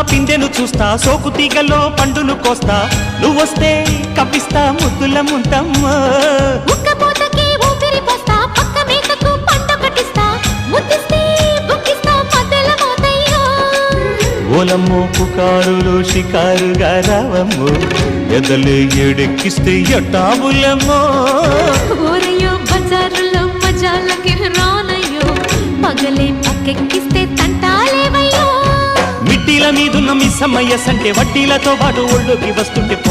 పిందెను చూస్తా, సోకు తీగలో పండును కోస్తా, నువ్వొస్తే కప్పిస్తా ముద్దుల ముంతమ్మ. ఉక్కపోతకి ఊపిరి పోస్తా, పక్క మేకకు పంట కట్టిస్తా, ముద్దిస్తే బుక్కిస్తా మధ్యల మోతయ్యో. ఓలమ్మో పుకారులు షికారుగా రావమ్మో, ఎదలే ఏడెక్కిస్తే ఎట్టాబులమ్మో. ఊరయ్యో బజారులో మజాలకి రానయ్యో, పగలే పక్కెక్కిస్తే తంటాలేవయ్యో. మిట్టిల మీదున్న మిస్సమ్మయ్య సంటే వడ్డీలతో పాటు ఒళ్ళోకి వస్తుంటే